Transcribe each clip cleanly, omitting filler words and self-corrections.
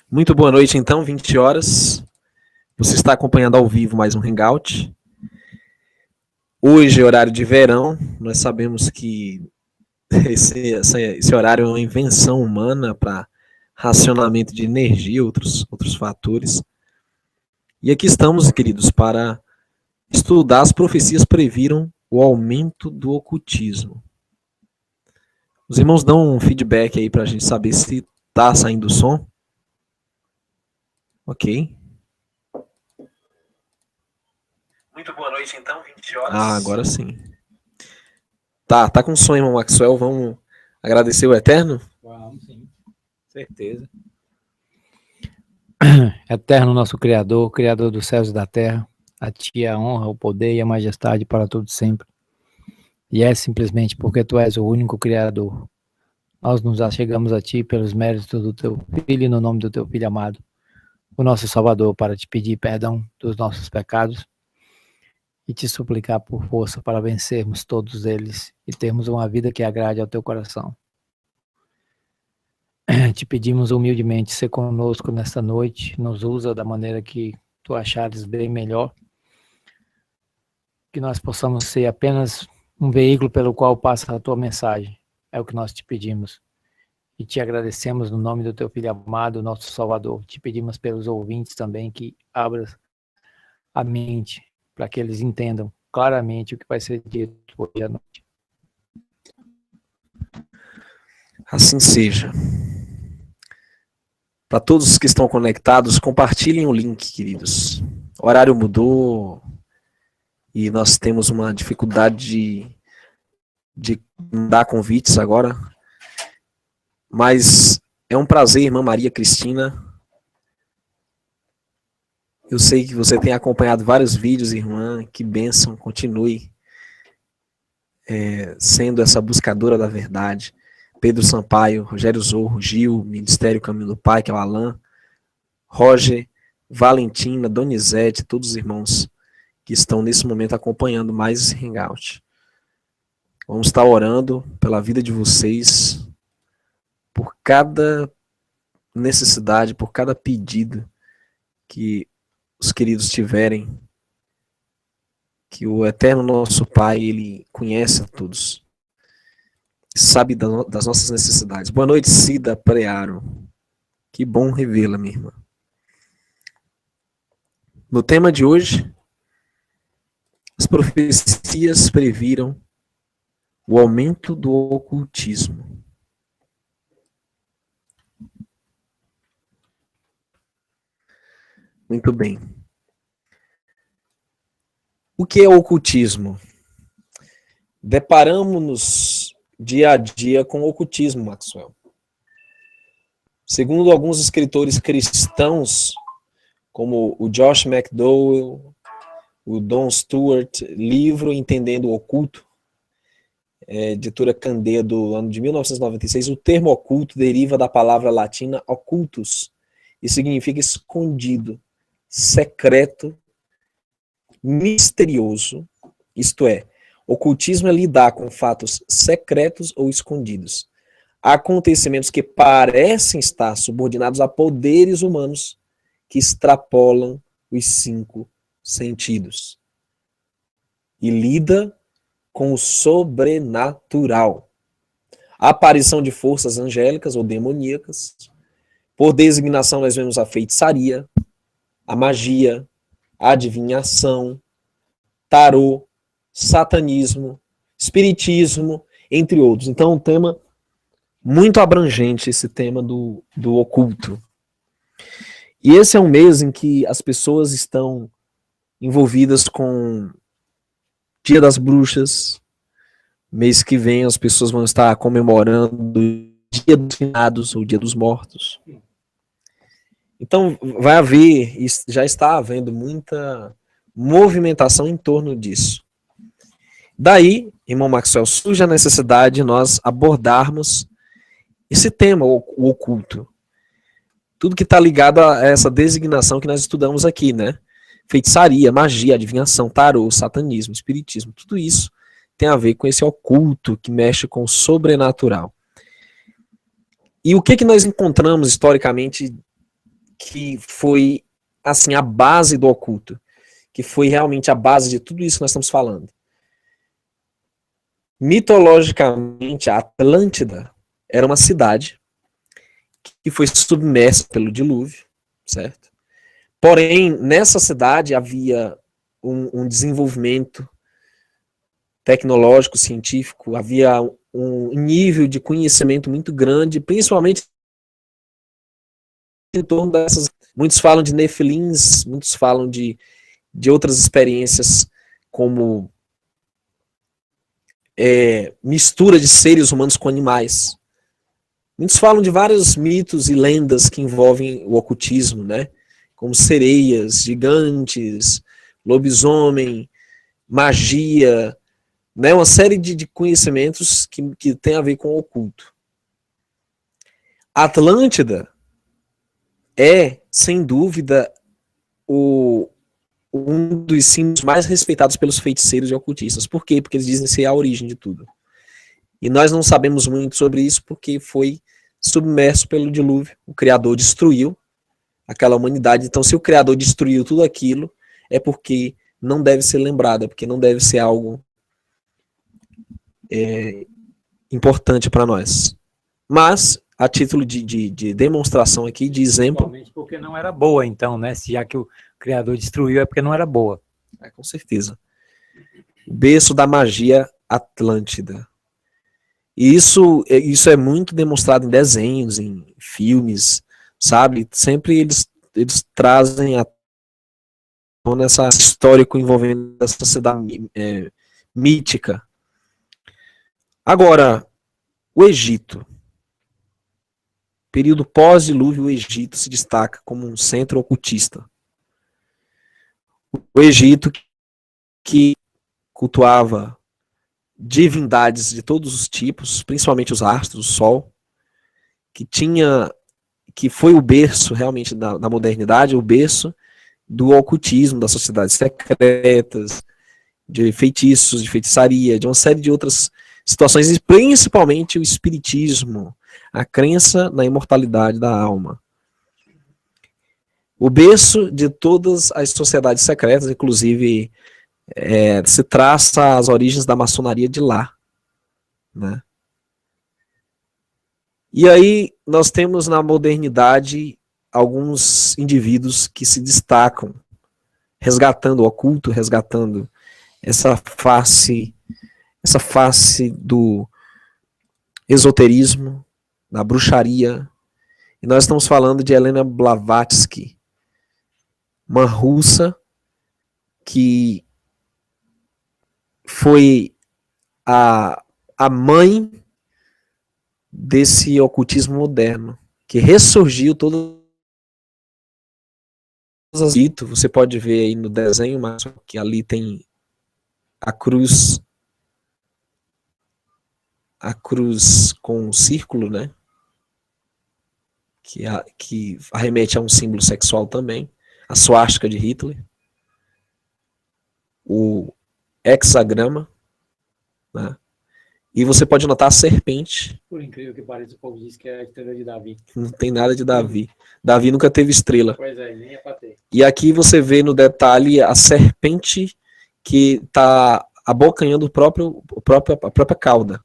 Muito boa noite, então, 20 horas. Você está acompanhando ao vivo mais um Hangout. Hoje é horário de verão. Nós sabemos que esse horário é uma invenção humana para racionamento de energia e outros fatores. E aqui estamos, queridos, para estudar as profecias previram o aumento do ocultismo. Os irmãos dão um feedback aí para a gente saber se está saindo o som. Ok. Muito boa noite, então, 20 horas. Agora sim. Tá com som, irmão Maxwell. Vamos agradecer o Eterno? Vamos, sim. Certeza. Eterno nosso Criador, Criador dos céus e da terra, a Ti a honra, o poder e a majestade para todos sempre. E é simplesmente porque Tu és o único Criador. Nós nos achegamos a Ti pelos méritos do Teu Filho e no nome do Teu Filho amado, o nosso Salvador, para Te pedir perdão dos nossos pecados e Te suplicar por força para vencermos todos eles e termos uma vida que agrade ao Teu coração. Te pedimos humildemente, ser conosco nesta noite, nos usa da maneira que Tu achares bem melhor, que nós possamos ser apenas um veículo pelo qual passa a Tua mensagem, é o que nós Te pedimos. E Te agradecemos no nome do Teu Filho amado, nosso Salvador. Te pedimos pelos ouvintes também que abras a mente, para que eles entendam claramente o que vai ser dito hoje à noite. Assim seja. Para todos os que estão conectados, compartilhem o link, queridos. O horário mudou e nós temos uma dificuldade de dar convites agora. Mas é um prazer, irmã Maria Cristina. Eu sei que você tem acompanhado vários vídeos, irmã. Que bênção, continue sendo essa buscadora da verdade. Pedro Sampaio, Rogério Zorro, Gil, Ministério Caminho do Pai, que é o Alan, Roger, Valentina, Donizete, todos os irmãos que estão nesse momento acompanhando mais esse Hangout. Vamos estar orando pela vida de vocês, por cada necessidade, por cada pedido que os queridos tiverem, que o Eterno Nosso Pai, Ele conhece a todos, sabe das nossas necessidades. Boa noite, Cida Prearo. Que bom revê-la, minha irmã. No tema de hoje, as profecias previram o aumento do ocultismo. Muito bem. O que é ocultismo? Deparamos-nos dia a dia com o ocultismo, Maxwell. Segundo alguns escritores cristãos, como o Josh McDowell, o Don Stewart, livro Entendendo o Oculto, editora Candeia do ano de 1996, o termo oculto deriva da palavra latina occultus e significa escondido, secreto, misterioso, isto é, ocultismo é lidar com fatos secretos ou escondidos, acontecimentos que parecem estar subordinados a poderes humanos que extrapolam os 5 sentidos. E lida com o sobrenatural. A aparição de forças angélicas ou demoníacas. Por designação, nós vemos a feitiçaria, a magia, a adivinhação, tarô, satanismo, espiritismo, entre outros. Então, um tema muito abrangente, esse tema do oculto. E esse é um mês em que as pessoas estão envolvidas com Dia das Bruxas. Mês que vem as pessoas vão estar comemorando o Dia dos Finados ou Dia dos Mortos. Então vai haver, já está havendo muita movimentação em torno disso. Daí, irmão Maxwell, surge a necessidade de nós abordarmos esse tema, o oculto. Tudo que está ligado a essa designação que nós estudamos aqui, né? Feitiçaria, magia, adivinhação, tarô, satanismo, espiritismo, tudo isso tem a ver com esse oculto que mexe com o sobrenatural. E o que nós encontramos historicamente que foi, assim, a base do oculto, que foi realmente a base de tudo isso que nós estamos falando. Mitologicamente, a Atlântida era uma cidade que foi submersa pelo dilúvio, certo? Porém, nessa cidade havia um desenvolvimento tecnológico, científico, havia um nível de conhecimento muito grande, principalmente em torno dessas. Muitos falam de Nefilins, muitos falam de outras experiências como mistura de seres humanos com animais. Muitos falam de vários mitos e lendas que envolvem o ocultismo, né? Como sereias, gigantes, lobisomem, magia, né? Uma série de conhecimentos que tem a ver com o oculto. A Atlântida é, sem dúvida, um dos símbolos mais respeitados pelos feiticeiros e ocultistas. Por quê? Porque eles dizem ser a origem de tudo. E nós não sabemos muito sobre isso porque foi submerso pelo dilúvio. O Criador destruiu aquela humanidade. Então, se o Criador destruiu tudo aquilo, é porque não deve ser lembrado, é porque não deve ser algo importante para nós. Mas, a título de demonstração aqui, de exemplo... Principalmente porque não era boa, então, né? Se já que o Criador destruiu, é porque não era boa. Com certeza. O berço da magia Atlântida. E isso é muito demonstrado em desenhos, em filmes, sabe? Sempre eles trazem a tona essa histórico envolvendo essa sociedade mítica. Agora, o Egito. Período pós-dilúvio, o Egito se destaca como um centro ocultista. O Egito que cultuava divindades de todos os tipos, principalmente os astros, o Sol, que foi o berço realmente da modernidade, o berço do ocultismo, das sociedades secretas, de feitiços, de feitiçaria, de uma série de outras situações, e principalmente o espiritismo, a crença na imortalidade da alma. O berço de todas as sociedades secretas, inclusive se traça as origens da maçonaria de lá, né? E aí nós temos na modernidade alguns indivíduos que se destacam, resgatando o oculto, resgatando essa face do esoterismo, da bruxaria. E nós estamos falando de Helena Blavatsky, uma russa que foi a mãe desse ocultismo moderno, que ressurgiu todo. Você pode ver aí no desenho, mas que ali tem a cruz com um círculo, né? Que arremete a um símbolo sexual também, a suástica de Hitler, o hexagrama, né? E você pode notar a serpente. Por incrível que pareça, o povo diz que é a estrela de Davi. Não tem nada de Davi. Davi nunca teve estrela. Pois é, nem é pra ter. E aqui você vê no detalhe a serpente que está abocanhando a própria cauda,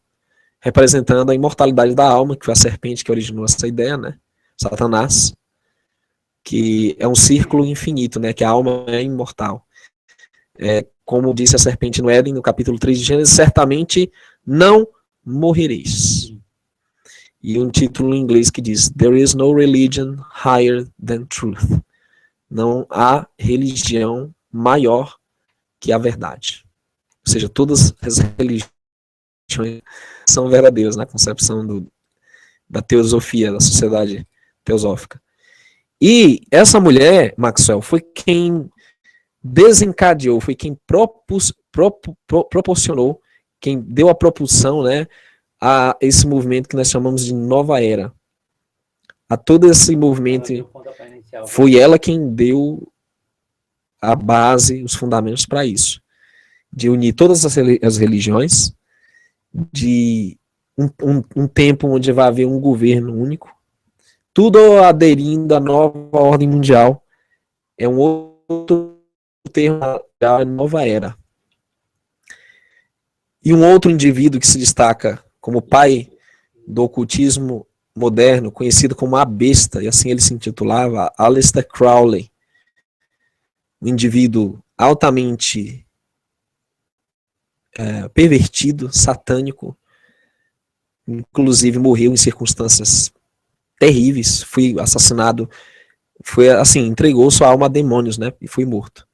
representando a imortalidade da alma, que foi a serpente que originou essa ideia, né? Satanás, que é um círculo infinito, né? Que a alma é imortal. Como disse a serpente no Éden, no capítulo 3 de Gênesis, certamente não morrereis. E um título em inglês que diz: There is no religion higher than truth. Não há religião maior que a verdade. Ou seja, todas as religiões são verdadeiras na concepção da teosofia, da sociedade teosófica. E essa mulher, Maxwell, foi quem desencadeou, foi quem proporcionou, quem deu a propulsão, né, a esse movimento que nós chamamos de Nova Era. A todo esse movimento, foi ela quem deu a base, os fundamentos para isso. De unir todas as religiões, de um tempo onde vai haver um governo único, Tudo aderindo à nova ordem mundial. É um outro termo da nova era. E um outro indivíduo que se destaca como pai do ocultismo moderno, conhecido como a besta, e assim ele se intitulava, Aleister Crowley. Um indivíduo altamente pervertido, satânico, inclusive morreu em circunstâncias terríveis, foi assassinado, foi assim, entregou sua alma a demônios, né, e foi morto.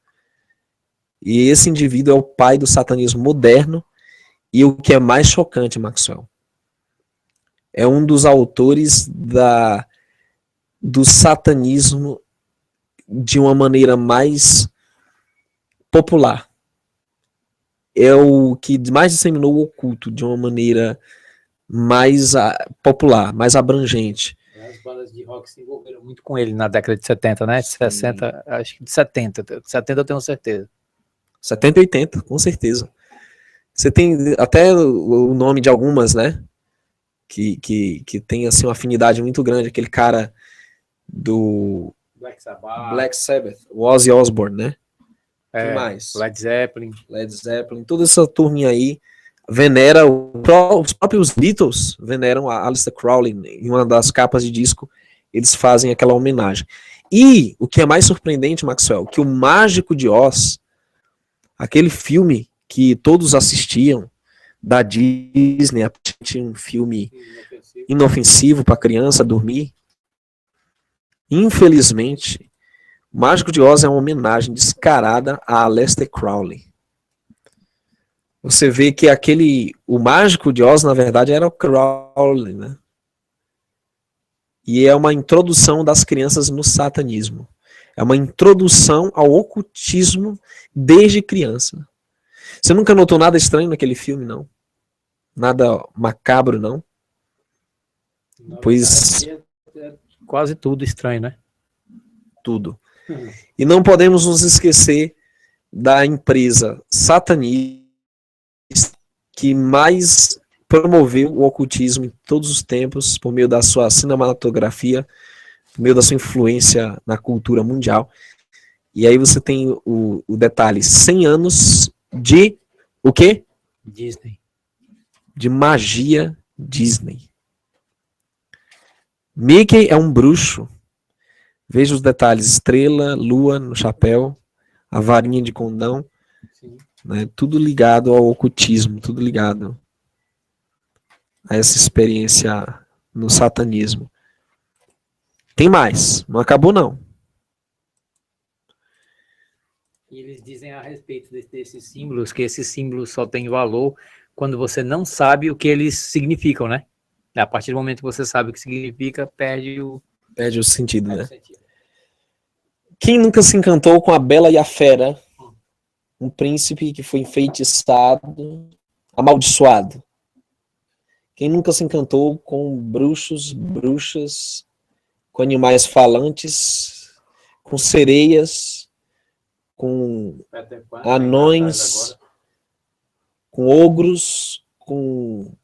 E esse indivíduo é o pai do satanismo moderno, e o que é mais chocante, Maxwell, é um dos autores do satanismo de uma maneira mais popular. É o que mais disseminou o oculto de uma maneira mais popular, mais abrangente. As bandas de rock se envolveram muito com ele na década de 70, né? 60, acho que de 70. 70 eu tenho certeza. 70 e 80, com certeza. Você tem até o nome de algumas, né? Que tem assim, uma afinidade muito grande. Aquele cara do Black Sabbath, o Ozzy Osbourne, né? Quem mais? Led Zeppelin. Toda essa turminha aí venera os próprios Beatles veneram a Aleister Crowley. Em uma das capas de disco eles fazem aquela homenagem. E o que é mais surpreendente, Maxwell, que o Mágico de Oz, aquele filme que todos assistiam da Disney, um filme inofensivo para criança dormir, infelizmente, o Mágico de Oz é uma homenagem descarada a Aleister Crowley. Você vê que o Mágico de Oz, na verdade, era o Crowley, né? E é uma introdução das crianças no satanismo. É uma introdução ao ocultismo desde criança. Você nunca notou nada estranho naquele filme, não? Nada macabro, não? Pois... quase tudo estranho, né? Tudo. E não podemos nos esquecer da empresa satanista que mais promoveu o ocultismo em todos os tempos, por meio da sua cinematografia, por meio da sua influência na cultura mundial. E aí você tem o detalhe, 100 anos de o quê? Disney. De magia Disney. Mickey é um bruxo. Veja os detalhes, estrela, lua no chapéu, a varinha de condão, né? Tudo ligado ao ocultismo, tudo ligado a essa experiência no satanismo. Tem mais, não acabou não. E eles dizem a respeito desses símbolos, que esses símbolos só têm valor quando você não sabe o que eles significam, né? A partir do momento que você sabe o que significa, perde o sentido, né? Quem nunca se encantou com a Bela e a Fera? Um príncipe que foi enfeitiçado, amaldiçoado. Quem nunca se encantou com bruxos, bruxas, com animais falantes, com sereias, com anões, com ogros, com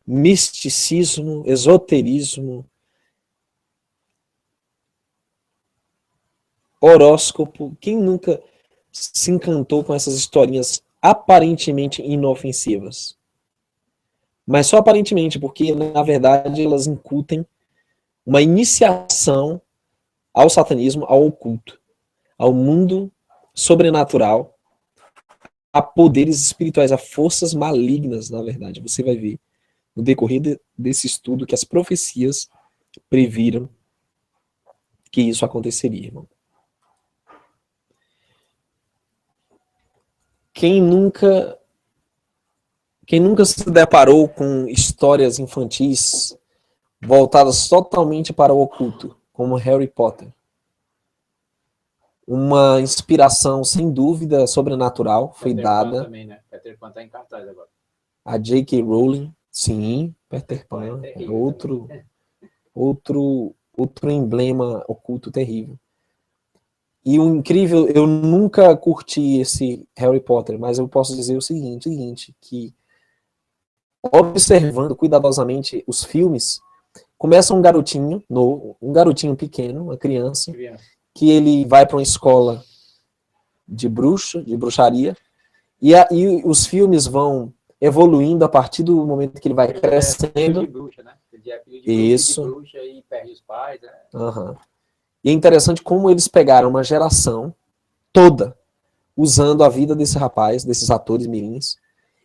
misticismo, esoterismo, horóscopo? Quem nunca se encantou com essas historinhas aparentemente inofensivas? Mas só aparentemente, porque na verdade elas incutem uma iniciação ao satanismo, ao oculto, ao mundo sobrenatural, a poderes espirituais, a forças malignas, na verdade. Você vai ver no decorrer desse estudo que as profecias previram que isso aconteceria, irmão. Quem nunca se deparou com histórias infantis voltadas totalmente para o oculto, como Harry Potter? Uma inspiração, sem dúvida, sobrenatural foi dada. Também, né? Peter Pan tá em cartaz agora. A J.K. Rowling, sim, Peter Pan é outro emblema oculto terrível. E o incrível, eu nunca curti esse Harry Potter, mas eu posso dizer o seguinte, que observando cuidadosamente os filmes, Começa um garotinho, um garotinho pequeno, uma criança, que ele vai para uma escola de bruxaria, e os filmes vão evoluindo a partir do momento que ele vai crescendo. Isso. E perde os pais, né? Uhum. E é interessante como eles pegaram uma geração toda usando a vida desse rapaz, desses atores mirins,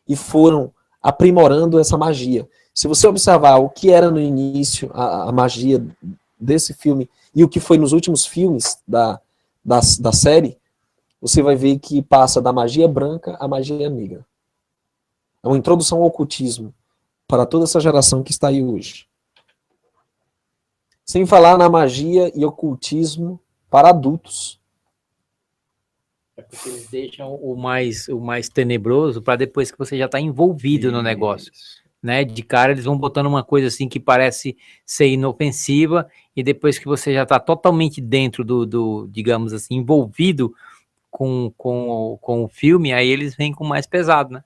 e foram aprimorando essa magia. Se você observar o que era no início a magia desse filme e o que foi nos últimos filmes da série, você vai ver que passa da magia branca à magia negra. É uma introdução ao ocultismo para toda essa geração que está aí hoje. Sem falar na magia e ocultismo para adultos. É porque eles deixam o mais tenebroso para depois que você já está envolvido no negócio. Né? De cara eles vão botando uma coisa assim que parece ser inofensiva, e depois que você já está totalmente dentro do, digamos assim, envolvido com o filme, aí eles vêm com mais pesado, né?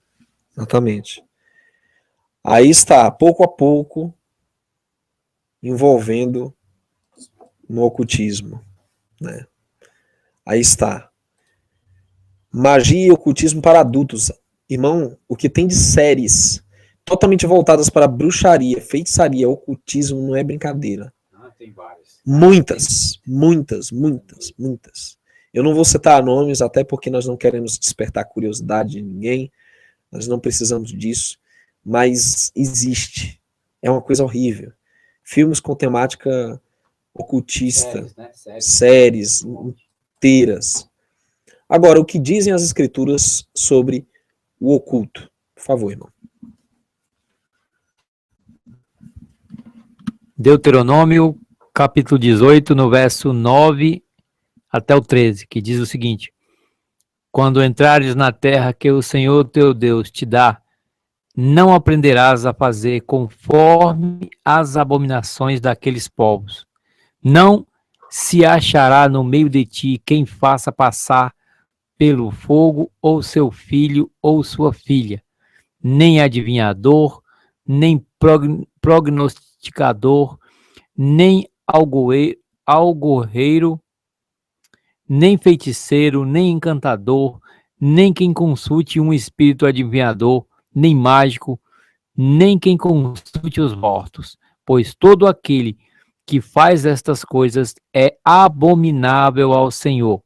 Exatamente. Aí está, pouco a pouco, envolvendo no ocultismo, né? Aí está. Magia e ocultismo para adultos. Irmão, o que tem de séries totalmente voltadas para bruxaria, feitiçaria, ocultismo, não é brincadeira. Tem várias. Muitas. Eu não vou citar nomes, até porque nós não queremos despertar a curiosidade de ninguém, nós não precisamos disso, mas existe. É uma coisa horrível. Filmes com temática ocultista, séries inteiras. Agora, o que dizem as escrituras sobre o oculto? Por favor, irmão. Deuteronômio, capítulo 18, no verso 9 até o 13, que diz o seguinte: quando entrares na terra que o Senhor teu Deus te dá, não aprenderás a fazer conforme as abominações daqueles povos. Não se achará no meio de ti quem faça passar pelo fogo ou seu filho ou sua filha, nem adivinhador, nem prognosticador, nem algorreiro, nem feiticeiro, nem encantador, nem quem consulte um espírito adivinhador, nem mágico, nem quem consulte os mortos, pois todo aquele que faz estas coisas é abominável ao Senhor.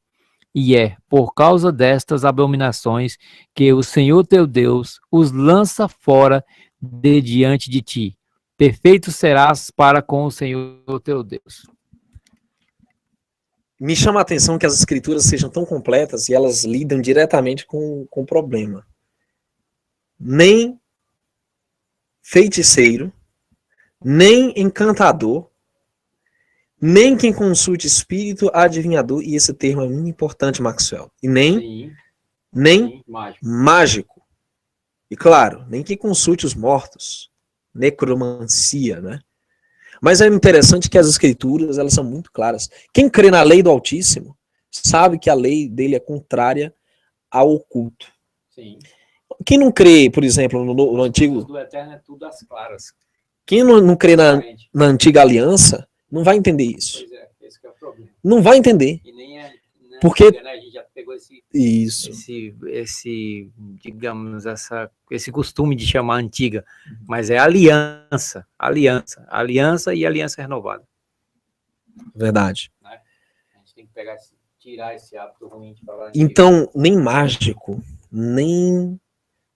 E é por causa destas abominações que o Senhor teu Deus os lança fora de diante de ti. Perfeito serás para com o Senhor teu Deus. Me chama a atenção que as escrituras sejam tão completas e elas lidam diretamente com o problema. Nem feiticeiro, nem encantador, nem quem consulte espírito adivinhador, e esse termo é muito importante, Maxwell, e nem mágico. E claro, nem quem consulte os mortos, necromancia, né? Mas é interessante que as escrituras, elas são muito claras. Quem crê na lei do Altíssimo, sabe que a lei dele é contrária ao oculto. Sim. Quem não crê, por exemplo, no antigo... do Eterno é tudo às claras. Quem não crê na antiga aliança, não vai entender isso. Pois é, esse que é o problema. Não vai entender. E nem é porque antiga, né? A gente já pegou isso. Digamos, esse costume de chamar antiga, mas é aliança e aliança renovada. Verdade. Né? A gente tem que tirar esse hábito ruim de falar antiga. Então, nem mágico, nem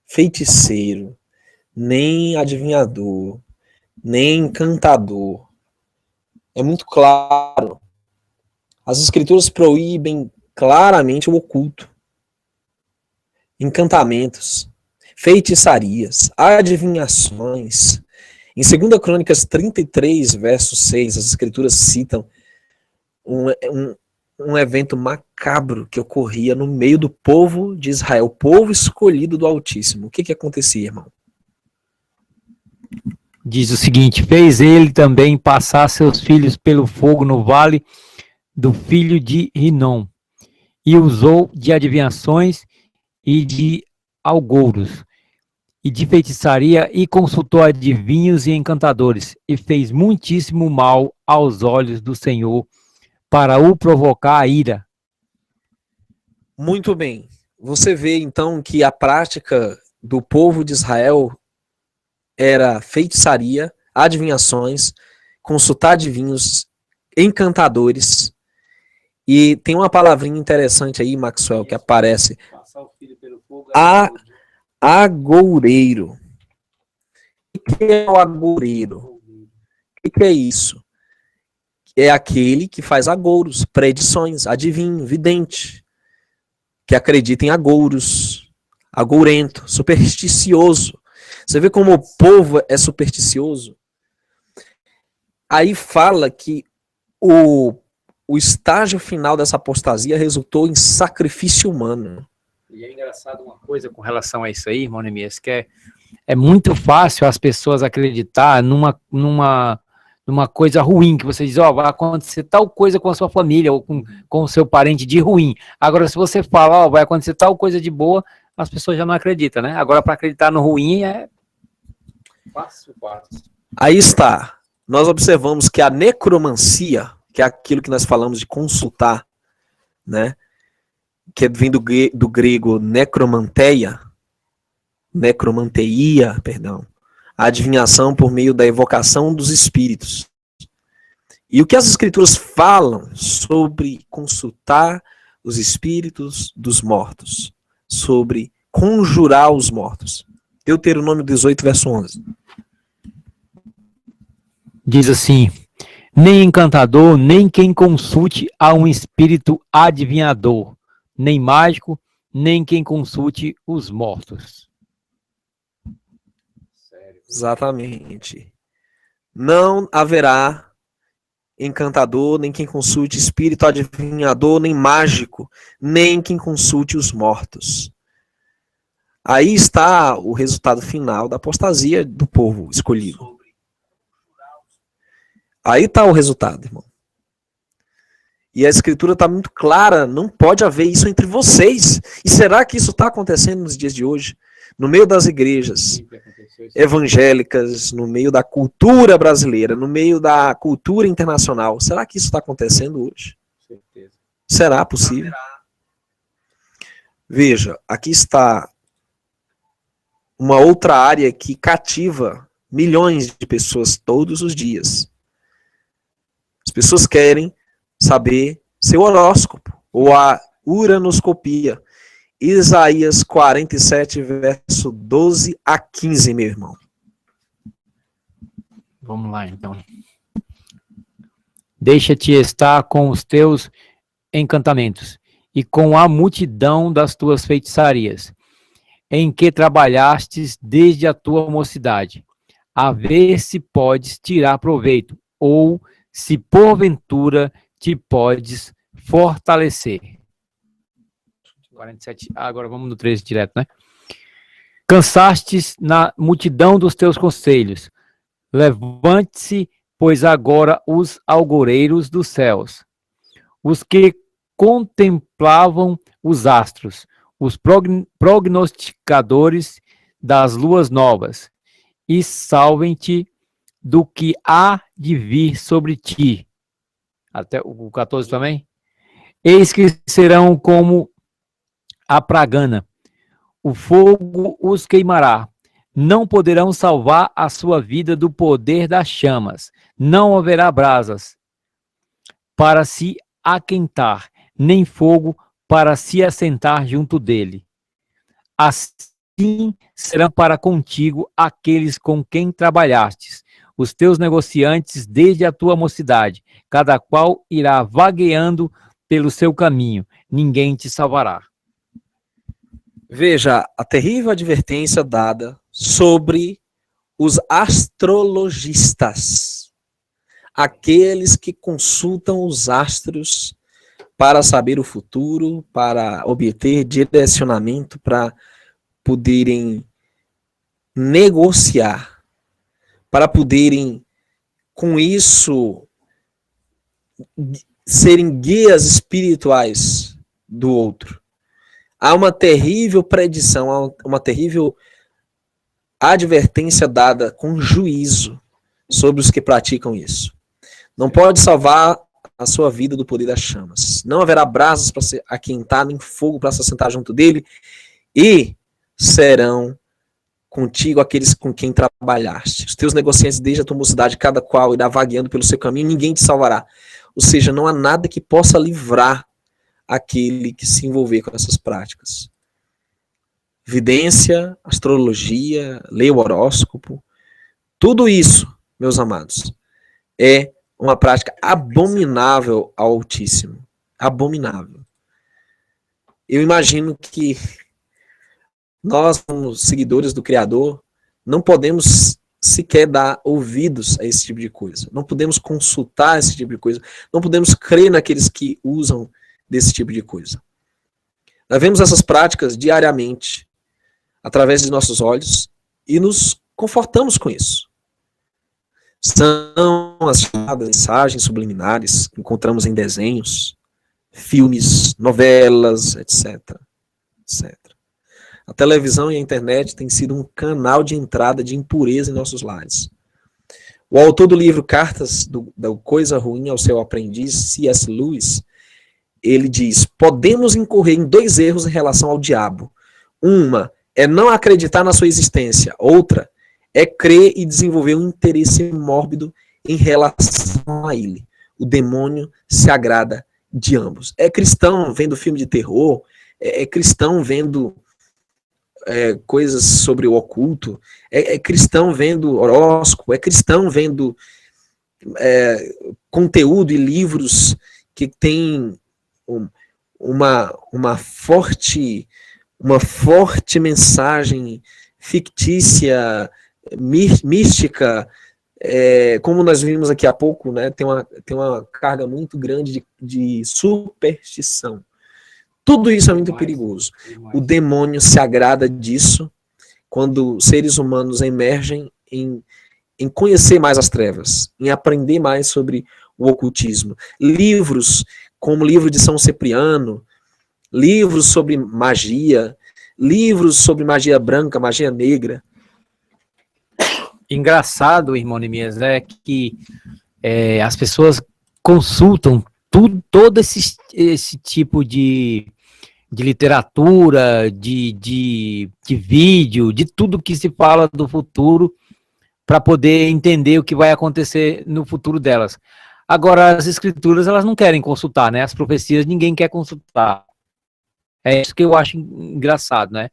feiticeiro, nem adivinhador, nem encantador. É muito claro. As escrituras proíbem claramente o oculto. Encantamentos, feitiçarias, adivinhações. Em 2 Crônicas 33, verso 6, as escrituras citam um evento macabro que ocorria no meio do povo de Israel, o povo escolhido do Altíssimo. O que acontecia, irmão? Diz o seguinte: fez ele também passar seus filhos pelo fogo no vale do filho de Rinom, e usou de adivinhações e de algouros, e de feitiçaria, e consultou adivinhos e encantadores, e fez muitíssimo mal aos olhos do Senhor, para o provocar a ira. Muito bem. Você vê, então, que a prática do povo de Israel era feitiçaria, adivinhações, consultar adivinhos, encantadores. E tem uma palavrinha interessante aí, Maxwell, que aparece. Agoureiro. O que é o agoureiro? O que é isso? É aquele que faz agouros, predições, adivinho, vidente, que acredita em agouros, agourento, supersticioso. Você vê como o povo é supersticioso? Aí fala que o estágio final dessa apostasia resultou em sacrifício humano. E é engraçado uma coisa com relação a isso aí, irmão Neemias, que é muito fácil as pessoas acreditar numa coisa ruim, que você diz, ó, vai acontecer tal coisa com a sua família, ou com o seu parente de ruim. Agora, se você fala, ó, vai acontecer tal coisa de boa, as pessoas já não acreditam, né? Agora, para acreditar no ruim é fácil. Aí está. Nós observamos que a necromancia, que é aquilo que nós falamos de consultar, né? Que vem do grego necromanteia, a adivinhação por meio da evocação dos espíritos. E o que as escrituras falam sobre consultar os espíritos dos mortos, sobre conjurar os mortos. Deuteronômio 18, verso 11. Diz assim: nem encantador, nem quem consulte a um espírito adivinhador, nem mágico, nem quem consulte os mortos. Exatamente. Não haverá encantador, nem quem consulte espírito adivinhador, nem mágico, nem quem consulte os mortos. Aí está o resultado final da apostasia do povo escolhido. Aí está o resultado, irmão. E a escritura está muito clara, não pode haver isso entre vocês. E será que isso está acontecendo nos dias de hoje? No meio das igrejas evangélicas, no meio da cultura brasileira, no meio da cultura internacional. Será que isso está acontecendo hoje? Certeza. Será possível? Veja, aqui está uma outra área que cativa milhões de pessoas todos os dias. As pessoas querem saber seu horóscopo, ou a uranoscopia. Isaías 47, verso 12 a 15, meu irmão. Vamos lá, então. Deixa-te estar com os teus encantamentos e com a multidão das tuas feitiçarias, em que trabalhastes desde a tua mocidade, a ver se podes tirar proveito, ou se porventura te podes fortalecer. 47. Agora vamos no 13 direto, né? Cansastes na multidão dos teus conselhos. Levante-se, pois agora os algoureiros dos céus, os que contemplavam os astros, os prognosticadores das luas novas, e salvem-te do que há de vir sobre ti. Até o 14 também. Eis que serão como a pragana, o fogo os queimará, não poderão salvar a sua vida do poder das chamas, não haverá brasas para se aquentar, nem fogo para se assentar junto dele. Assim serão para contigo aqueles com quem trabalhastes, os teus negociantes desde a tua mocidade, cada qual irá vagueando pelo seu caminho, ninguém te salvará. Veja a terrível advertência dada sobre os astrologistas, aqueles que consultam os astros para saber o futuro, para obter direcionamento, para poderem negociar, para poderem, com isso, serem guias espirituais do outro. Há uma terrível predição, há uma terrível advertência dada com juízo sobre os que praticam isso. Não pode salvar a sua vida do poder das chamas. Não haverá brasas para se aquentar, nem fogo para se assentar junto dele, e serão contigo aqueles com quem trabalhaste. Os teus negociantes desde a tua mocidade, cada qual irá vagueando pelo seu caminho, ninguém te salvará. Ou seja, não há nada que possa livrar aquele que se envolver com essas práticas. Vidência, astrologia, lei o horóscopo, tudo isso, meus amados, é uma prática abominável ao Altíssimo. Abominável. Eu imagino que nós, como seguidores do Criador, não podemos sequer dar ouvidos a esse tipo de coisa. Não podemos consultar esse tipo de coisa. Não podemos crer naqueles que usam desse tipo de coisa. Nós vemos essas práticas diariamente, através de nossos olhos, e nos confortamos com isso. São as chamadas mensagens subliminares que encontramos em desenhos, filmes, novelas, etc. etc. A televisão e a internet têm sido um canal de entrada de impureza em nossos lares. O autor do livro Cartas da Coisa Ruim ao Seu Aprendiz, C.S. Lewis, ele diz: podemos incorrer em 2 erros em relação ao diabo. Uma é não acreditar na sua existência. Outra é crer e desenvolver um interesse mórbido em relação a ele. O demônio se agrada de ambos. É cristão vendo filme de terror, é cristão vendo coisas sobre o oculto, é cristão vendo horóscopo, é cristão vendo conteúdo e livros que tem uma forte mensagem fictícia, mística, como nós vimos aqui há pouco, né, tem uma carga muito grande de superstição. Tudo isso é muito perigoso. O demônio se agrada disso quando seres humanos emergem em conhecer mais as trevas, em aprender mais sobre o ocultismo. Livros como o livro de São Cipriano, livros sobre magia, livros sobre magia branca, magia negra. Engraçado, irmão Neemias, é que as pessoas consultam todo esse tipo de literatura, de vídeo, de tudo que se fala do futuro, para poder entender o que vai acontecer no futuro delas. Agora, as escrituras, elas não querem consultar, né? As profecias, ninguém quer consultar. É isso que eu acho engraçado, né?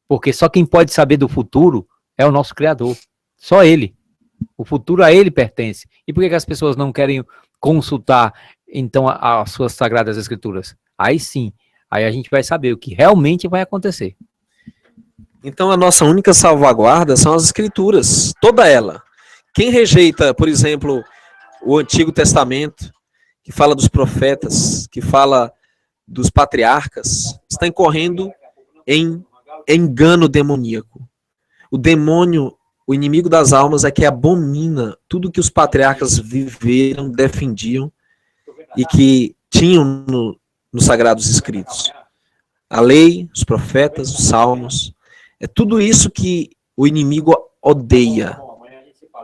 Porque só quem pode saber do futuro é o nosso Criador. Só Ele. O futuro a Ele pertence. E por que as pessoas não querem consultar, então, as suas sagradas escrituras? Aí sim, aí a gente vai saber o que realmente vai acontecer. Então, a nossa única salvaguarda são as escrituras, toda ela. Quem rejeita, por exemplo, o Antigo Testamento, que fala dos profetas, que fala dos patriarcas, está incorrendo em engano demoníaco. O demônio, o inimigo das almas, é que abomina tudo que os patriarcas viveram, defendiam e que tinham nos sagrados escritos. A lei, os profetas, os salmos, é tudo isso que o inimigo odeia,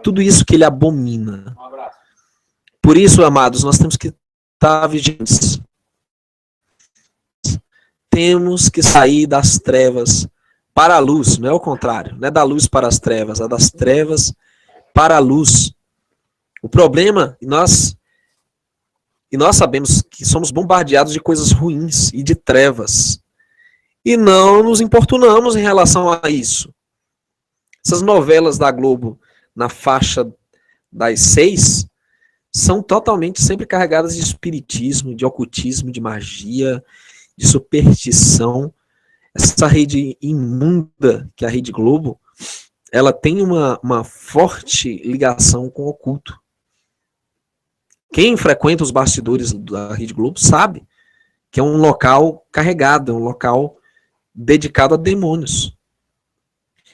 tudo isso que ele abomina. Por isso, amados, nós temos que estar vigilantes. Temos que sair das trevas para a luz, não é o contrário, não é da luz para as trevas, é das trevas para a luz. O problema, e nós sabemos que somos bombardeados de coisas ruins e de trevas, e não nos importunamos em relação a isso. Essas novelas da Globo, na faixa das 6, são totalmente sempre carregadas de espiritismo, de ocultismo, de magia, de superstição. Essa rede imunda, que é a Rede Globo, ela tem uma forte ligação com o oculto. Quem frequenta os bastidores da Rede Globo sabe que é um local carregado, é um local dedicado a demônios.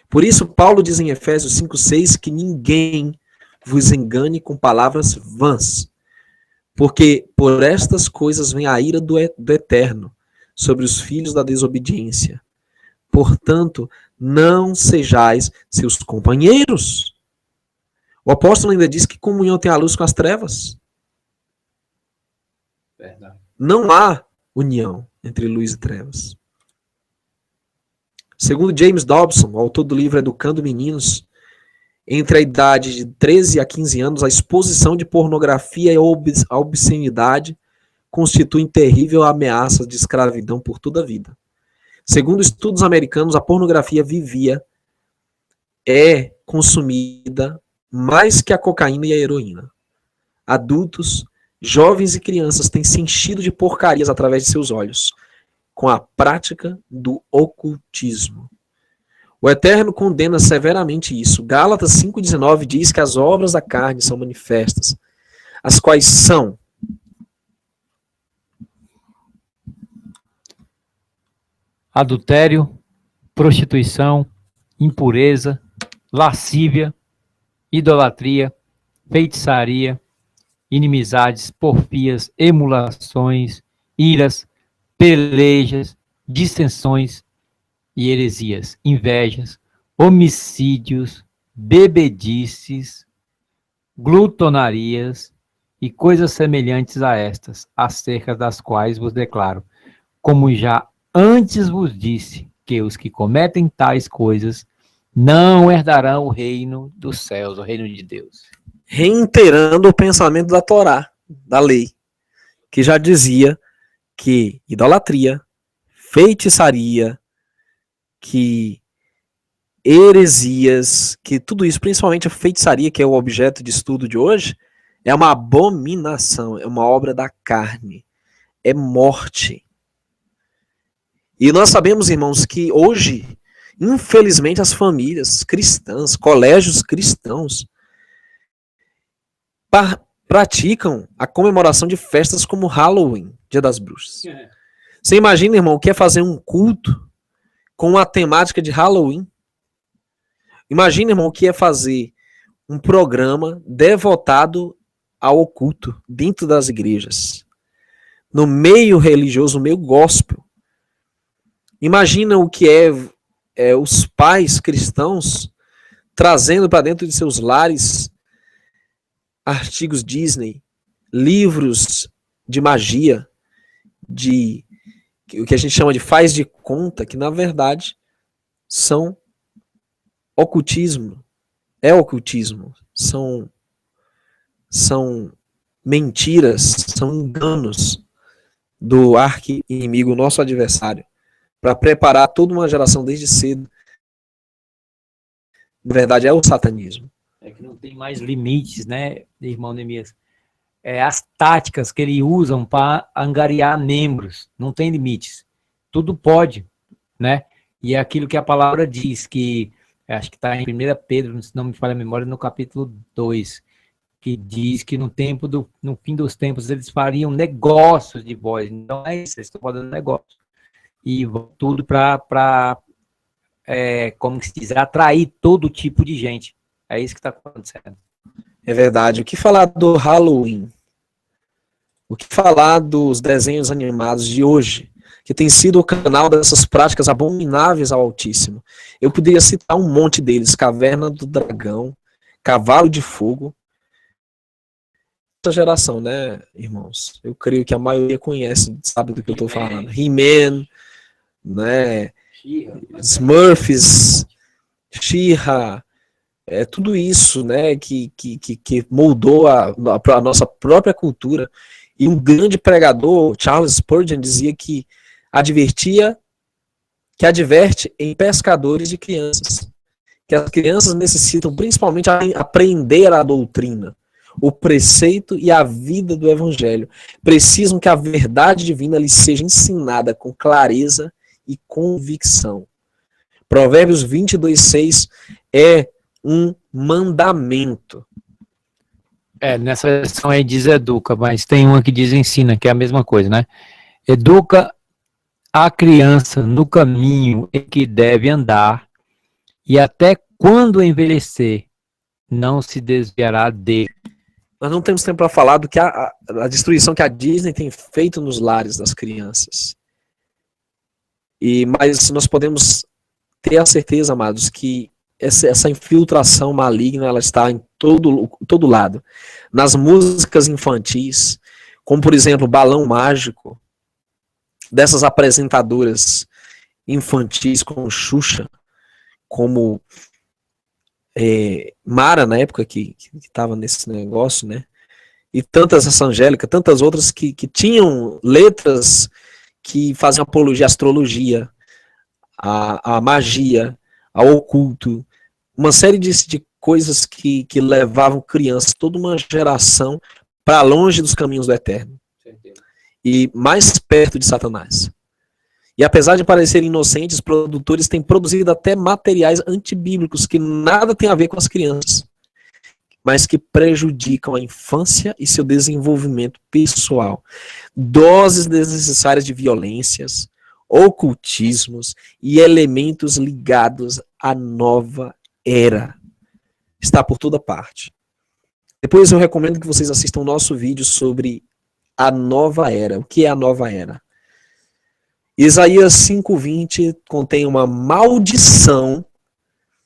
Por isso, Paulo diz em Efésios 5,6 que ninguém vos engane com palavras vãs, porque por estas coisas vem a ira do Eterno sobre os filhos da desobediência, Portanto, não sejais seus companheiros. O apóstolo ainda diz que comunhão tem a luz com as trevas. Verdade. Não há união entre luz e trevas. Segundo James Dobson, autor do livro Educando Meninos, entre a idade de 13 a 15 anos, a exposição de pornografia e a obscenidade constituem terrível ameaça de escravidão por toda a vida. Segundo estudos americanos, a pornografia é consumida mais que a cocaína e a heroína. Adultos, jovens e crianças têm se enchido de porcarias através de seus olhos, com a prática do ocultismo. O Eterno condena severamente isso. Gálatas 5,19 diz que as obras da carne são manifestas, as quais são adultério, prostituição, impureza, lascívia, idolatria, feitiçaria, inimizades, porfias, emulações, iras, pelejas, dissensões e heresias, invejas, homicídios, bebedices, glutonarias e coisas semelhantes a estas, acerca das quais vos declaro, como já antes vos disse, que os que cometem tais coisas não herdarão o reino dos céus, o reino de Deus. Reiterando o pensamento da Torá, da lei, que já dizia que idolatria, feitiçaria, que heresias, que tudo isso, principalmente a feitiçaria, que é o objeto de estudo de hoje, é uma abominação, é uma obra da carne, é morte. E nós sabemos, irmãos, que hoje, infelizmente, as famílias cristãs, colégios cristãos, praticam a comemoração de festas como Halloween, Dia das Bruxas. Você imagina, irmão, o que é fazer um culto com a temática de Halloween? Imagina, irmão, o que é fazer um programa devotado ao oculto dentro das igrejas, no meio religioso, no meio gospel. Imagina o que é os pais cristãos trazendo para dentro de seus lares artigos Disney, livros de magia, de o que a gente chama de faz de conta, que na verdade são ocultismo. É ocultismo. São mentiras, são enganos do arqui-inimigo, nosso adversário, para preparar toda uma geração desde cedo. Na verdade, é o satanismo. É que não tem mais limites, né, irmão Neemias? As táticas que eles usam para angariar membros, não tem limites. Tudo pode, né? E é aquilo que a palavra diz, que acho que está em 1 Pedro, se não me falha a memória, no capítulo 2, que diz que no fim dos tempos eles fariam negócios de vós. Então é isso, eles estão fazendo negócio. E tudo para, como se diz, atrair todo tipo de gente. É isso que está acontecendo. É verdade. O que falar do Halloween? O que falar dos desenhos animados de hoje, que tem sido o canal dessas práticas abomináveis ao Altíssimo? Eu poderia citar um monte deles: Caverna do Dragão, Cavalo de Fogo. Essa geração, né, irmãos? Eu creio que a maioria conhece, sabe do que eu estou falando. He-Man, né? Smurfs, She-Ra, tudo isso, né, que moldou a nossa própria cultura. E um grande pregador, Charles Spurgeon, dizia que adverte em pescadores de crianças, que as crianças necessitam principalmente aprender a doutrina, o preceito e a vida do evangelho. Precisam que a verdade divina lhes seja ensinada com clareza e convicção. Provérbios 22:6 é um mandamento. Nessa versão aí diz educa, mas tem uma que diz ensina, que é a mesma coisa, né? Educa a criança no caminho em que deve andar, e até quando envelhecer, não se desviará dele. Nós não temos tempo para falar do que a destruição que a Disney tem feito nos lares das crianças. Mas nós podemos ter a certeza, amados, que essa infiltração maligna, ela está em todo lado. Nas músicas infantis, como por exemplo, Balão Mágico, dessas apresentadoras infantis como Xuxa, como Mara, na época que estava nesse negócio, né? E tantas, essa Angélica, tantas outras que tinham letras que faziam apologia à astrologia, à magia, ao oculto, uma série de coisas que levavam crianças, toda uma geração, para longe dos caminhos do eterno. E mais perto de Satanás. E apesar de parecerem inocentes, os produtores têm produzido até materiais antibíblicos que nada tem a ver com as crianças, mas que prejudicam a infância e seu desenvolvimento pessoal. Doses desnecessárias de violências, ocultismos e elementos ligados à nova era. Está por toda parte. Depois eu recomendo que vocês assistam o nosso vídeo sobre a nova era. O que é a nova era? Isaías 5:20 contém uma maldição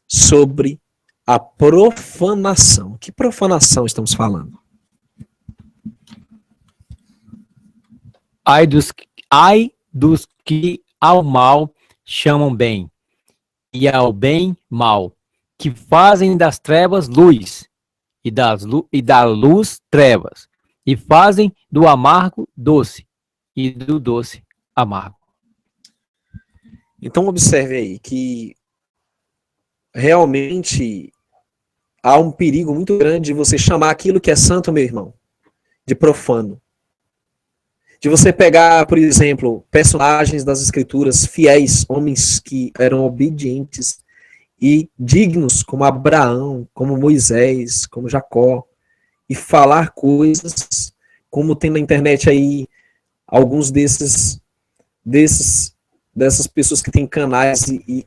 sobre a profanação. Que profanação estamos falando? Ai dos que ao mal chamam bem, e ao bem mal, que fazem das trevas luz, e da luz trevas, e fazem do amargo doce, e do doce amargo. Então observe aí que realmente há um perigo muito grande de você chamar aquilo que é santo, meu irmão, de profano. De você pegar, por exemplo, personagens das escrituras fiéis, homens que eram obedientes e dignos, como Abraão, como Moisés, como Jacó, e falar coisas, como tem na internet aí alguns dessas pessoas que têm canais e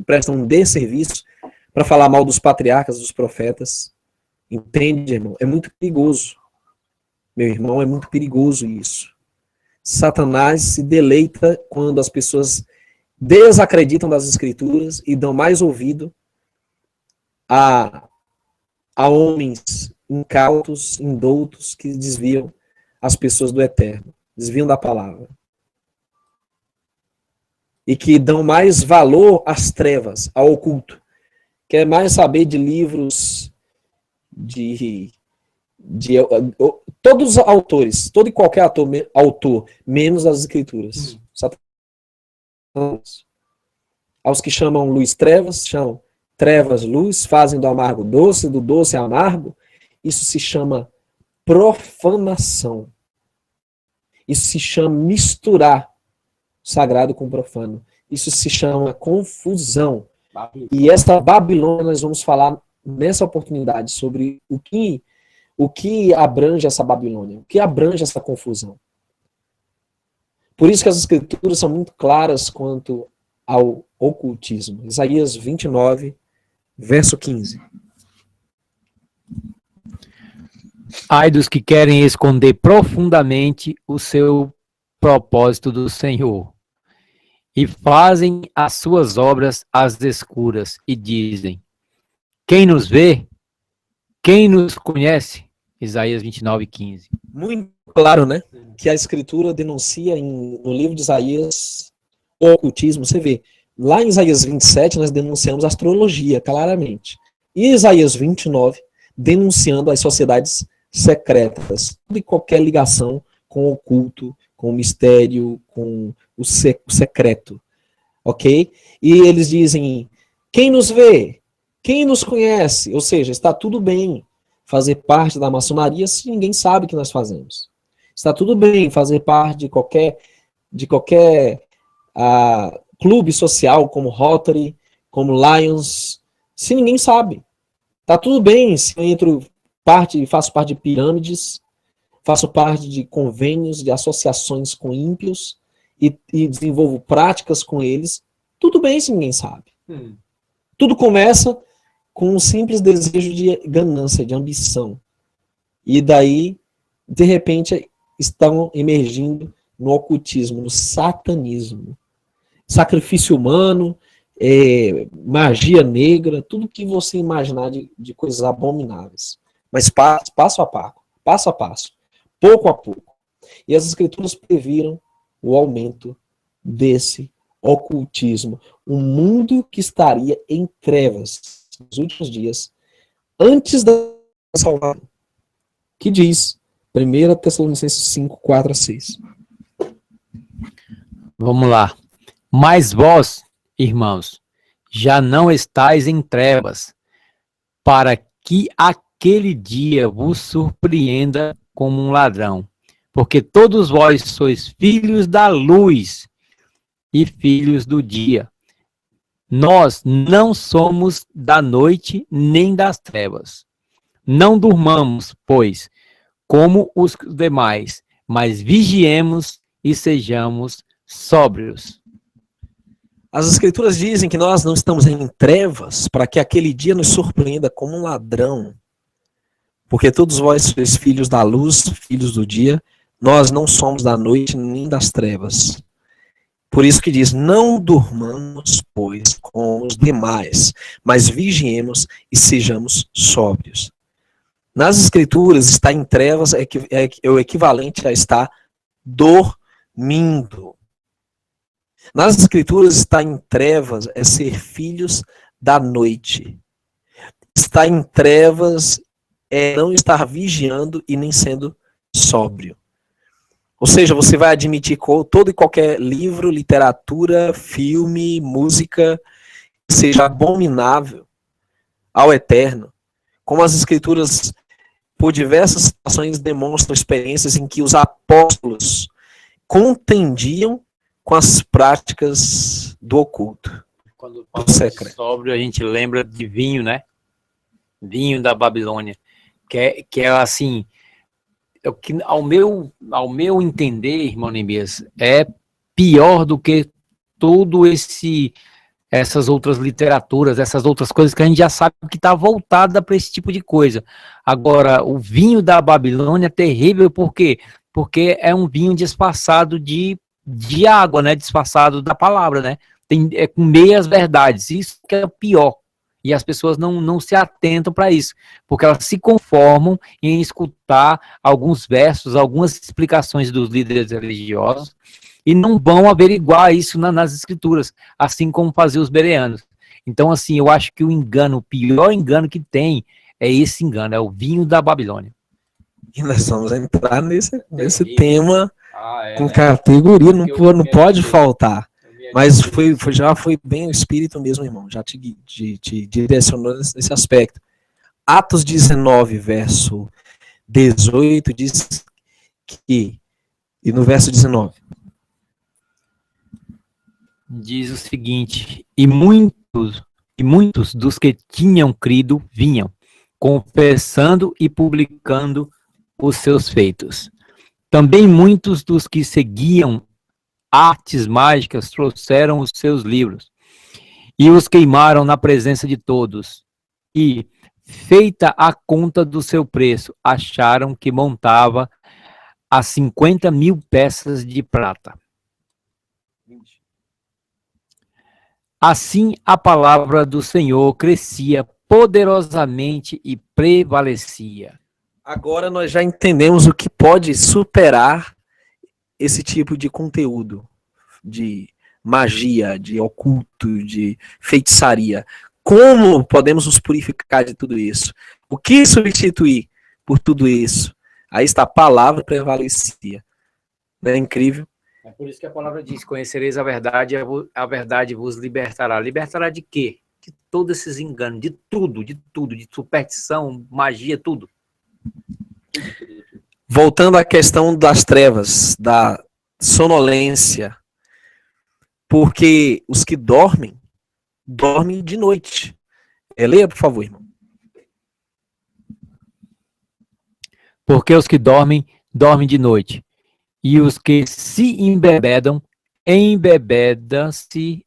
prestam um desserviço para falar mal dos patriarcas, dos profetas. Entende, irmão? É muito perigoso. Meu irmão, é muito perigoso isso. Satanás se deleita quando as pessoas desacreditam das escrituras e dão mais ouvido a homens incautos, indoutos, que desviam as pessoas do eterno, desviam da palavra. E que dão mais valor às trevas, ao oculto. Quer mais saber de livros de todos os autores, todo e qualquer autor, menos as escrituras. Aos que chamam luz trevas, chamam trevas luz, fazem do amargo doce, do doce amargo. Isso se chama profanação. Isso se chama misturar sagrado com profano. Isso se chama confusão. E essa Babilônia, nós vamos falar nessa oportunidade sobre o que abrange essa Babilônia, o que abrange essa confusão. Por isso que as escrituras são muito claras quanto ao ocultismo. Isaías 29, verso 15. Ai dos que querem esconder profundamente o seu propósito do Senhor, e fazem as suas obras às escuras, e dizem: quem nos vê? Quem nos conhece? Isaías 29, 15. Muito claro, né? Que a escritura denuncia no livro de Isaías o ocultismo. Você vê, lá em Isaías 27, nós denunciamos a astrologia, claramente. E Isaías 29, denunciando as sociedades secretas, toda e qualquer ligação com o oculto, com o mistério, com o secreto. Ok? E eles dizem: quem nos vê? Quem nos conhece? Ou seja, está tudo bem fazer parte da maçonaria se ninguém sabe o que nós fazemos. Está tudo bem fazer parte de qualquer clube social, como Rotary, como Lions, se ninguém sabe. Está tudo bem se eu faço parte de pirâmides, faço parte de convênios, de associações com ímpios e desenvolvo práticas com eles. Tudo bem se ninguém sabe. Tudo começa com um simples desejo de ganância, de ambição. E daí, de repente, estão emergindo no ocultismo, no satanismo. Sacrifício humano, magia negra, tudo que você imaginar de coisas abomináveis. Mas passo a passo, pouco a pouco. E as escrituras previram o aumento desse ocultismo, um mundo que estaria em trevas nos últimos dias, antes da salvação. Que diz 1 Tessalonicenses 5, 4 a 6. Vamos lá. Mas vós, irmãos, já não estáis em trevas, para que aquele dia vos surpreenda como um ladrão. Porque todos vós sois filhos da luz e filhos do dia. Nós não somos da noite nem das trevas. Não durmamos, pois, como os demais, mas vigiemos e sejamos sóbrios. As escrituras dizem que nós não estamos em trevas para que aquele dia nos surpreenda como um ladrão. Porque todos vós sois filhos da luz, filhos do dia, nós não somos da noite nem das trevas. Por isso que diz, não durmamos, pois, com os demais, mas vigiemos e sejamos sóbrios. Nas escrituras, estar em trevas é o equivalente a estar dormindo. Nas escrituras, estar em trevas é ser filhos da noite. Estar em trevas é não estar vigiando e nem sendo sóbrio. Ou seja, você vai admitir todo e qualquer livro, literatura, filme, música, seja abominável ao eterno. Como as escrituras, por diversas situações, demonstram experiências em que os apóstolos contendiam com as práticas do oculto. Quando fala de sóbrio, a gente lembra de vinho, né? Vinho da Babilônia. Que é assim, que ao meu entender, irmão Neemias, é pior do que todo essas outras literaturas, essas outras coisas que a gente já sabe que está voltada para esse tipo de coisa. Agora, o vinho da Babilônia é terrível, por quê? Porque é um vinho disfarçado de água, né? Disfarçado da palavra, né? Com meias verdades, isso que é pior. E as pessoas não se atentam para isso, porque elas se conformam em escutar alguns versos, algumas explicações dos líderes religiosos, e não vão averiguar isso nas escrituras, assim como faziam os bereanos. Então, assim, eu acho que o pior engano que tem é esse engano, é o vinho da Babilônia. E nós vamos entrar nesse tema com categoria, não pode faltar. Mas já foi bem o espírito mesmo, irmão. Já te direcionou nesse aspecto. Atos 19, verso 18, diz que... E no verso 19... Diz o seguinte, e muitos dos que tinham crido vinham, confessando e publicando os seus feitos. Também muitos dos que seguiam artes mágicas trouxeram os seus livros e os queimaram na presença de todos. E, feita a conta do seu preço, acharam que montava a 50.000 peças de prata. Assim, a palavra do Senhor crescia poderosamente e prevalecia. Agora nós já entendemos o que pode superar esse tipo de conteúdo, de magia, de oculto, de feitiçaria. Como podemos nos purificar de tudo isso? O que substituir por tudo isso? Aí está a palavra prevalecia. Não é incrível? É por isso que a palavra diz, conhecereis a verdade vos libertará. Libertará de quê? De todos esses enganos, de tudo, de superstição, magia, tudo. Voltando à questão das trevas, da sonolência, porque os que dormem de noite. Leia, por favor, irmão. Porque os que dormem de noite, e os que se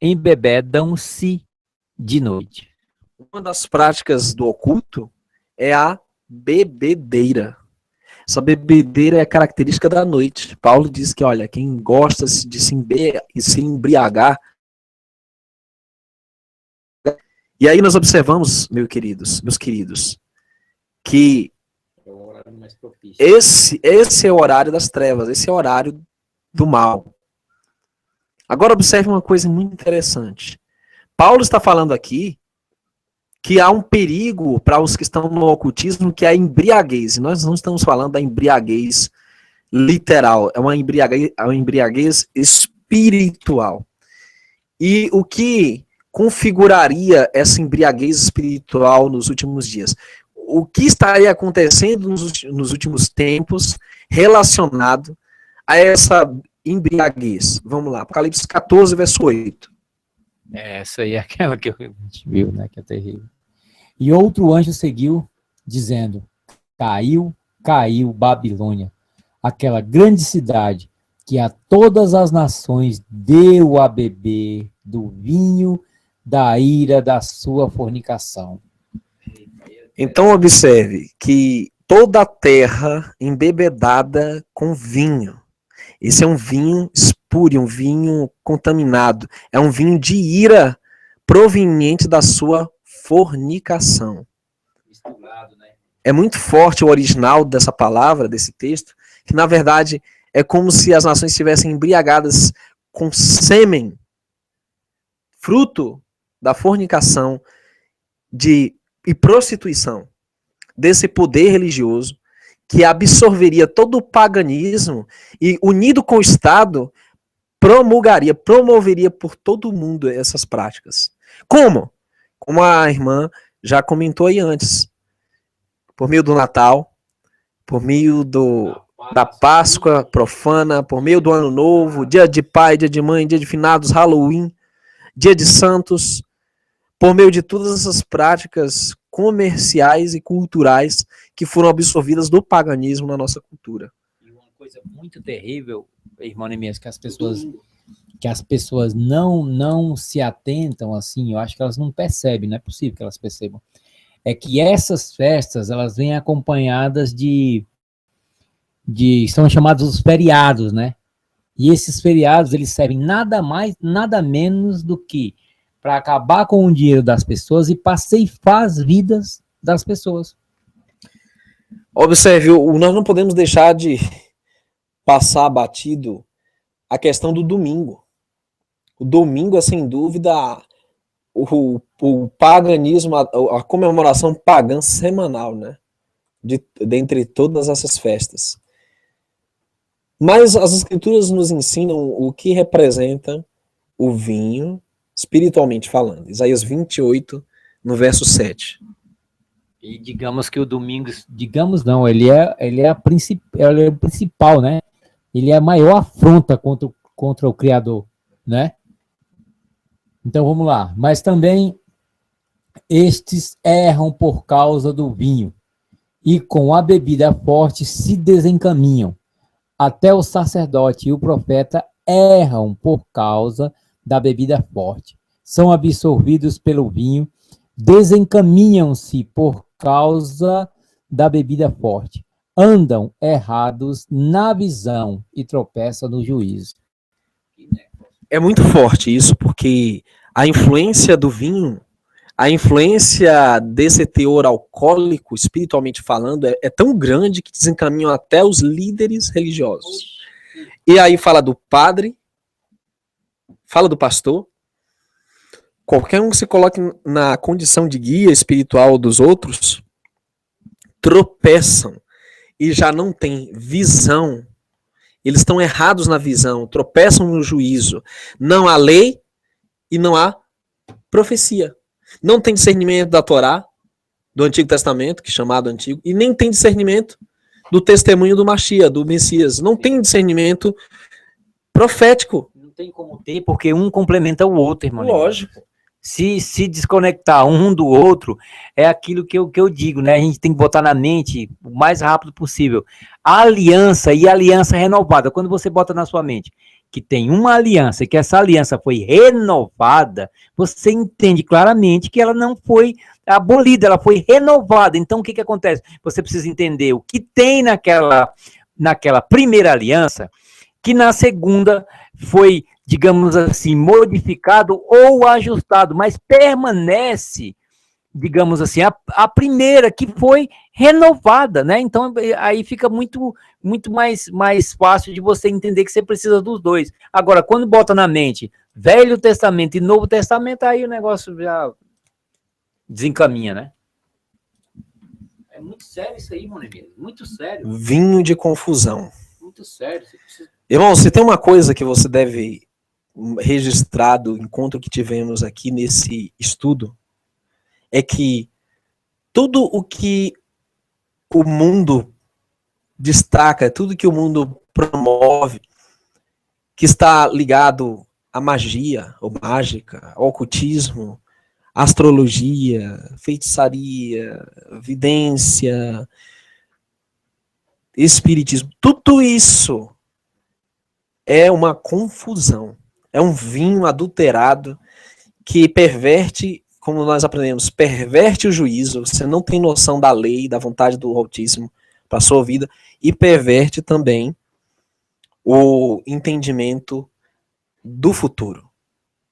embebedam-se de noite. Uma das práticas do oculto é a bebedeira. Essa bebedeira é característica da noite. Paulo diz que, olha, quem gosta de se embriagar E aí nós observamos, meus queridos, que esse é o horário das trevas, esse é o horário do mal. Agora observe uma coisa muito interessante. Paulo está falando aqui que há um perigo para os que estão no ocultismo, que é a embriaguez. E nós não estamos falando da embriaguez literal, é uma embriaguez espiritual. E o que configuraria essa embriaguez espiritual nos últimos dias? O que estaria acontecendo nos últimos tempos relacionado a essa embriaguez? Vamos lá, Apocalipse 14, verso 8. Essa aí é aquela que a gente viu, né, que é terrível. E outro anjo seguiu, dizendo: caiu, caiu Babilônia, aquela grande cidade que a todas as nações deu a beber do vinho da ira da sua fornicação. Então observe que toda a terra embebedada com vinho. Esse é um vinho espúrio, um vinho contaminado. É um vinho de ira proveniente da sua fornicação. É muito forte o original dessa palavra, desse texto, que na verdade é como se as nações estivessem embriagadas com sêmen, fruto da fornicação e prostituição, desse poder religioso que absorveria todo o paganismo e, unido com o Estado, promoveria por todo o mundo essas práticas. Como? Como a irmã já comentou aí antes, por meio do Natal, por meio da Páscoa profana, por meio do Ano Novo, dia de pai, dia de mãe, dia de finados, Halloween, dia de santos, por meio de todas essas práticas comerciais e culturais que foram absorvidas do paganismo na nossa cultura. E uma coisa muito terrível, irmão Neemias, que as pessoas não se atentam assim, eu acho que elas não percebem, não é possível que elas percebam, é que essas festas, elas vêm acompanhadas são chamados os feriados, né? E esses feriados, eles servem nada mais, nada menos do que para acabar com o dinheiro das pessoas e para ceifar as vidas das pessoas. Observe, nós não podemos deixar de passar batido a questão do domingo. O domingo é, sem dúvida, o paganismo, a comemoração pagã semanal, né? Dentre todas essas festas. Mas as escrituras nos ensinam o que representa o vinho, espiritualmente falando. Isaías 28, no verso 7. E digamos que o domingo, digamos não, ele é o principal, né? Ele é a maior afronta contra o Criador, né? Então vamos lá. Mas também estes erram por causa do vinho, e com a bebida forte se desencaminham. Até o sacerdote e o profeta erram por causa da bebida forte. São absorvidos pelo vinho, desencaminham-se por causa da bebida forte. Andam errados na visão e tropeçam no juízo. É muito forte isso, porque a influência do vinho, a influência desse teor alcoólico, espiritualmente falando, é tão grande que desencaminham até os líderes religiosos. E aí fala do padre, fala do pastor. Qualquer um que se coloque na condição de guia espiritual dos outros, tropeçam e já não tem visão. Eles estão errados na visão, tropeçam no juízo. Não há lei e não há profecia. Não tem discernimento da Torá, do Antigo Testamento, que é chamado Antigo, e nem tem discernimento do testemunho do Mashiach, do Messias. Não tem discernimento profético. Não tem como ter, porque um complementa o outro, irmão. Lógico. Se desconectar um do outro, é aquilo que eu digo, né? A gente tem que botar na mente o mais rápido possível. A aliança e a aliança renovada. Quando você bota na sua mente que tem uma aliança e que essa aliança foi renovada, você entende claramente que ela não foi abolida, ela foi renovada. Então, o que acontece? Você precisa entender o que tem naquela primeira aliança, que na segunda foi, digamos assim, modificado ou ajustado, mas permanece, digamos assim, a primeira que foi renovada, né? Então aí fica muito mais fácil de você entender que você precisa dos dois. Agora, quando bota na mente Velho Testamento e Novo Testamento, aí o negócio já desencaminha, né? É muito sério isso aí, Monemir. Muito sério. Vinho de confusão. Muito sério. Você precisa... Irmão, se tem uma coisa que você deve registrar do encontro que tivemos aqui nesse estudo, é que tudo o que o mundo destaca, tudo que o mundo promove, que está ligado à magia, ou mágica, ao ocultismo, astrologia, feitiçaria, vidência, espiritismo, tudo isso é uma confusão, é um vinho adulterado que perverte, como nós aprendemos, perverte o juízo, você não tem noção da lei, da vontade do Altíssimo para a sua vida, e perverte também o entendimento do futuro.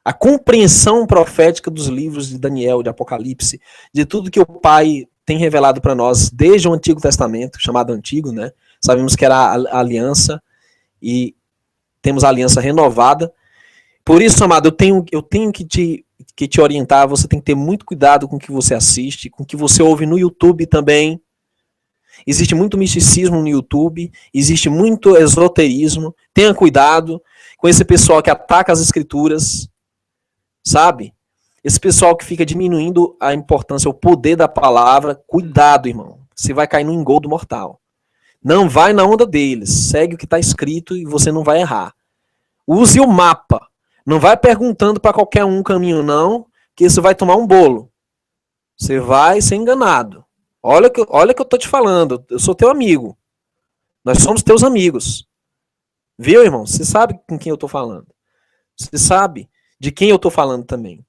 A compreensão profética dos livros de Daniel, de Apocalipse, de tudo que o Pai tem revelado para nós desde o Antigo Testamento, chamado Antigo, né? Sabemos que era a aliança e temos a aliança renovada. Por isso, amado, eu tenho que te orientar, você tem que ter muito cuidado com o que você assiste, com o que você ouve no YouTube também. Existe muito misticismo no YouTube, existe muito esoterismo. Tenha cuidado com esse pessoal que ataca as escrituras, sabe? Esse pessoal que fica diminuindo a importância, o poder da palavra. Cuidado, irmão. Você vai cair no engodo mortal. Não vai na onda deles. Segue o que está escrito e você não vai errar. Use o mapa. Não vai perguntando para qualquer um caminho, não, que você vai tomar um bolo. Você vai ser enganado. Olha que eu tô te falando. Eu sou teu amigo. Nós somos teus amigos. Viu, irmão? Você sabe com quem eu tô falando. Você sabe de quem eu tô falando também.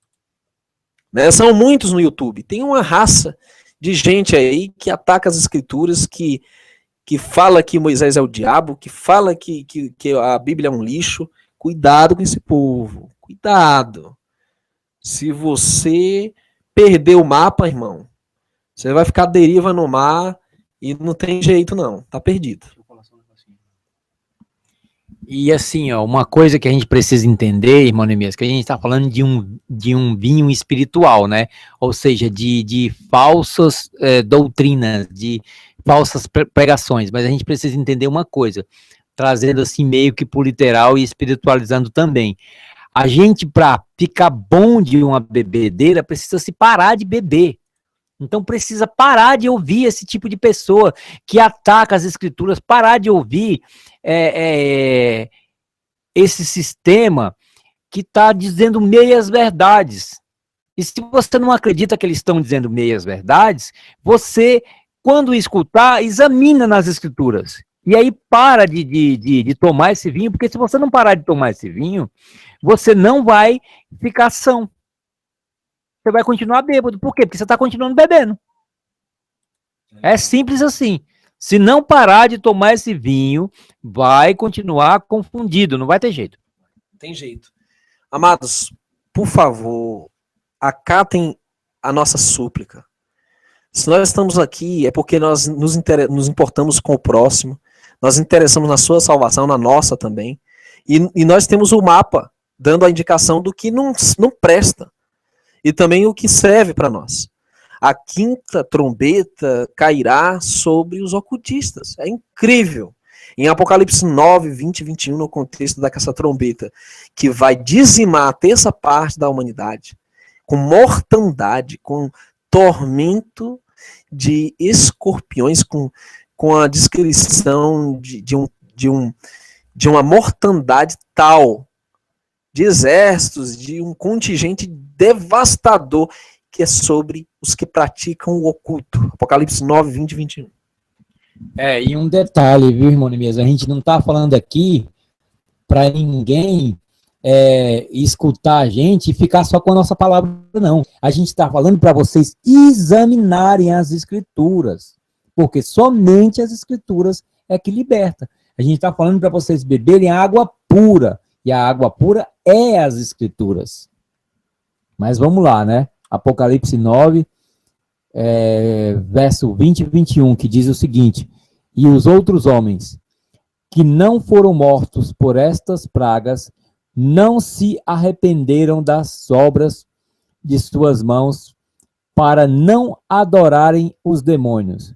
Né? São muitos no YouTube. Tem uma raça de gente aí que ataca as escrituras, que fala que Moisés é o diabo, que fala que a Bíblia é um lixo. Cuidado com esse povo. Cuidado. Se você perder o mapa, irmão, você vai ficar à deriva no mar e não tem jeito não. Tá perdido. E assim, ó, uma coisa que a gente precisa entender, irmão Neemias, que a gente está falando de um vinho espiritual, né? Ou seja, de falsas doutrinas, de falsas pregações. Mas a gente precisa entender uma coisa, trazendo assim meio que por literal e espiritualizando também. A gente, para ficar bom de uma bebedeira, precisa se parar de beber. Então precisa parar de ouvir esse tipo de pessoa que ataca as escrituras, parar de ouvir esse sistema que está dizendo meias verdades. E se você não acredita que eles estão dizendo meias verdades, você, quando escutar, examina nas escrituras. E aí para de tomar esse vinho, porque se você não parar de tomar esse vinho, você não vai ficar são. Você vai continuar bêbado. Por quê? Porque você está continuando bebendo. É simples assim. Se não parar de tomar esse vinho, vai continuar confundido. Não vai ter jeito. Tem jeito. Amados, por favor, acatem a nossa súplica. Se nós estamos aqui, é porque nós nos importamos com o próximo. Nós interessamos na sua salvação, na nossa também. E nós temos o mapa dando a indicação do que não presta. E também o que serve para nós. A quinta trombeta cairá sobre os ocultistas. É incrível. Em Apocalipse 9, 20 e 21, no contexto dessa trombeta, que vai dizimar a terça parte da humanidade, com mortandade, com tormento de escorpiões, com a descrição de uma mortandade tal, de exércitos, de um contingente devastador, que é sobre os que praticam o oculto. Apocalipse 9, 20 e 21. E um detalhe, viu, irmão Neemias? A gente não está falando aqui para ninguém escutar a gente e ficar só com a nossa palavra, não. A gente está falando para vocês examinarem as escrituras, porque somente as escrituras é que liberta. A gente está falando para vocês beberem água pura. E a água pura é as Escrituras. Mas vamos lá, né? Apocalipse 9, verso 20 e 21, que diz o seguinte: e os outros homens que não foram mortos por estas pragas não se arrependeram das obras de suas mãos para não adorarem os demônios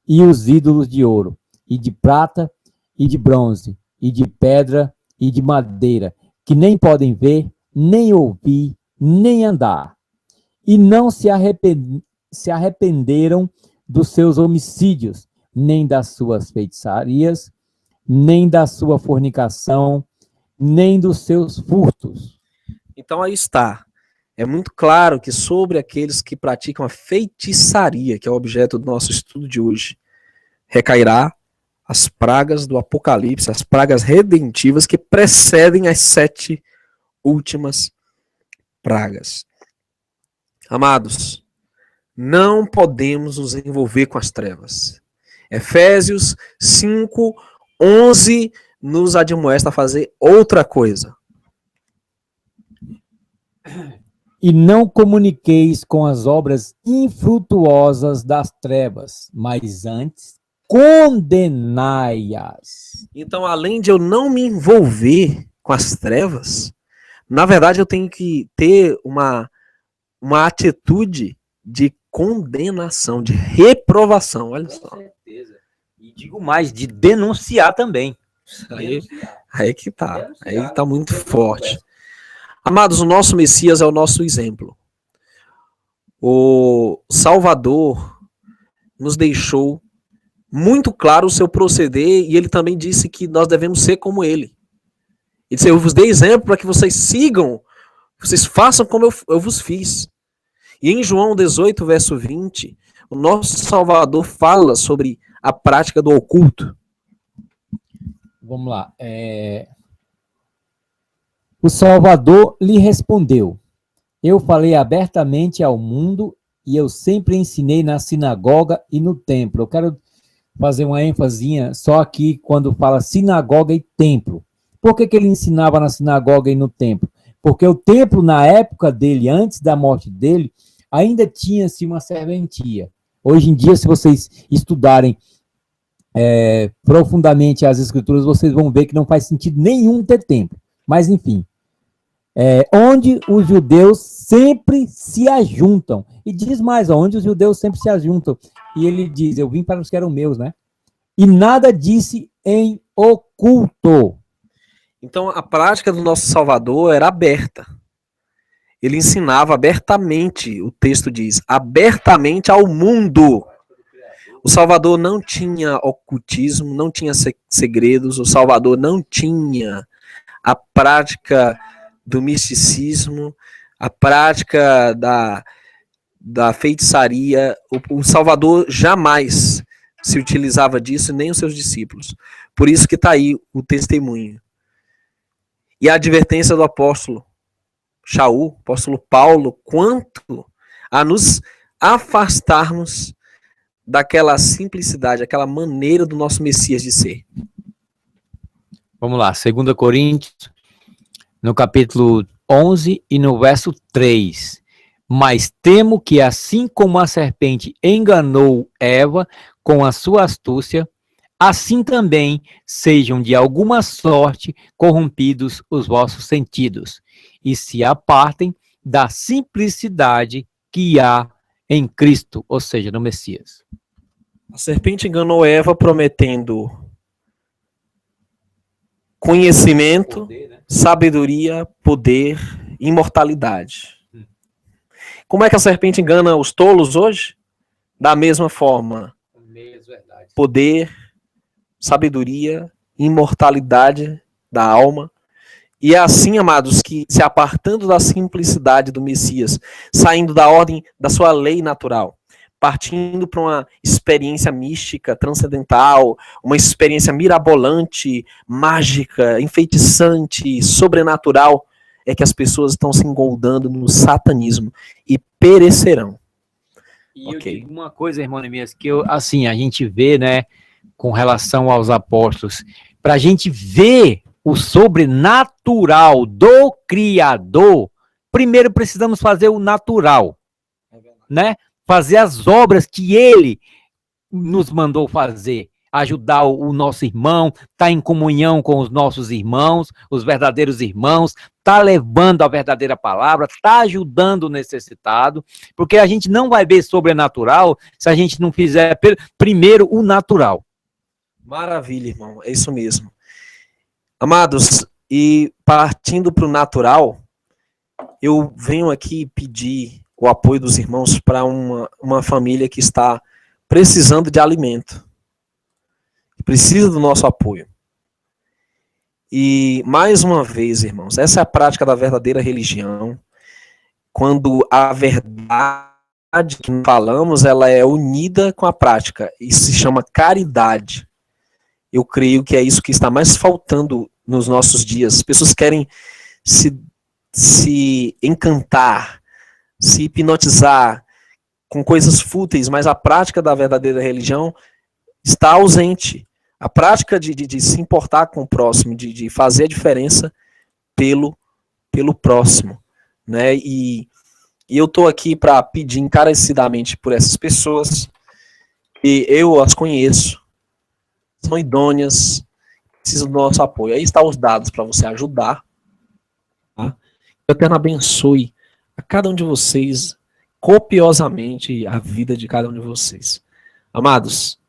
e os ídolos de ouro, e de prata, e de bronze, e de pedra, e de madeira, que nem podem ver, nem ouvir, nem andar. E não se arrependeram dos seus homicídios, nem das suas feitiçarias, nem da sua fornicação, nem dos seus furtos. Então aí está. É muito claro que sobre aqueles que praticam a feitiçaria, que é o objeto do nosso estudo de hoje, recairá as pragas do Apocalipse, as pragas redentivas que precedem as 7 últimas pragas. Amados, não podemos nos envolver com as trevas. Efésios 5:11 nos admoesta a fazer outra coisa. E não comuniqueis com as obras infrutuosas das trevas, mas antes condenai-as. Então, além de eu não me envolver com as trevas, na verdade eu tenho que ter uma atitude de condenação, de reprovação. Olha só. Com certeza. E digo mais, de denunciar também. Aí que tá. Aí tá muito forte. Amados, o nosso Messias é o nosso exemplo. O Salvador nos deixou muito claro o seu proceder e ele também disse que nós devemos ser como ele. Ele disse: eu vos dei exemplo para que vocês sigam, vocês façam como eu vos fiz. E em João 18, verso 20, o nosso Salvador fala sobre a prática do oculto. Vamos lá. O Salvador lhe respondeu: eu falei abertamente ao mundo e eu sempre ensinei na sinagoga e no templo. Eu quero fazer uma ênfase só aqui quando fala sinagoga e templo. Por que ele ensinava na sinagoga e no templo? Porque o templo, na época dele, antes da morte dele, ainda tinha-se uma serventia. Hoje em dia, se vocês estudarem profundamente as Escrituras, vocês vão ver que não faz sentido nenhum ter templo. Mas, enfim, onde os judeus sempre se ajuntam. E diz mais, onde os judeus sempre se ajuntam. E ele diz: eu vim para os que eram meus, né? E nada disse em oculto. Então, a prática do nosso Salvador era aberta. Ele ensinava abertamente, o texto diz, abertamente ao mundo. O Salvador não tinha ocultismo, não tinha segredos, o Salvador não tinha a prática do misticismo, a prática da feitiçaria. O Salvador jamais se utilizava disso, nem os seus discípulos. Por isso que está aí o testemunho. E a advertência do apóstolo Shaul, apóstolo Paulo, quanto a nos afastarmos daquela simplicidade, aquela maneira do nosso Messias de ser. Vamos lá, 2 Coríntios, no capítulo 11 e no verso 3. Mas temo que assim como a serpente enganou Eva com a sua astúcia, assim também sejam de alguma sorte corrompidos os vossos sentidos, e se apartem da simplicidade que há em Cristo, ou seja, no Messias. A serpente enganou Eva prometendo conhecimento, sabedoria, poder, imortalidade. Como é que a serpente engana os tolos hoje? Da mesma forma. Poder, sabedoria, imortalidade da alma. E é assim, amados, que se apartando da simplicidade do Messias, saindo da ordem da sua lei natural, partindo para uma experiência mística, transcendental, uma experiência mirabolante, mágica, enfeitiçante, sobrenatural, é que as pessoas estão se engoldando no satanismo e perecerão. E eu digo uma coisa, irmão Neemias, que a gente vê, né, com relação aos apóstolos, para a gente ver o sobrenatural do Criador, primeiro precisamos fazer o natural, né? Fazer as obras que Ele nos mandou fazer, ajudar o nosso irmão, estar em comunhão com os nossos irmãos, os verdadeiros irmãos, tá levando a verdadeira palavra, tá ajudando o necessitado, porque a gente não vai ver sobrenatural se a gente não fizer primeiro o natural. Maravilha, irmão, é isso mesmo. Amados, e partindo para o natural, eu venho aqui pedir o apoio dos irmãos para uma família que está precisando de alimento, precisa do nosso apoio. E, mais uma vez, irmãos, essa é a prática da verdadeira religião, quando a verdade que falamos, ela é unida com a prática, e se chama caridade. Eu creio que é isso que está mais faltando nos nossos dias. As pessoas querem se encantar, se hipnotizar com coisas fúteis, mas a prática da verdadeira religião está ausente. A prática de se importar com o próximo, de fazer a diferença pelo próximo, né? E eu estou aqui para pedir encarecidamente por essas pessoas, e eu as conheço, são idôneas, precisam do nosso apoio. Aí estão os dados para você ajudar. Tá? Que o Eterno abençoe a cada um de vocês, copiosamente a vida de cada um de vocês. Amados,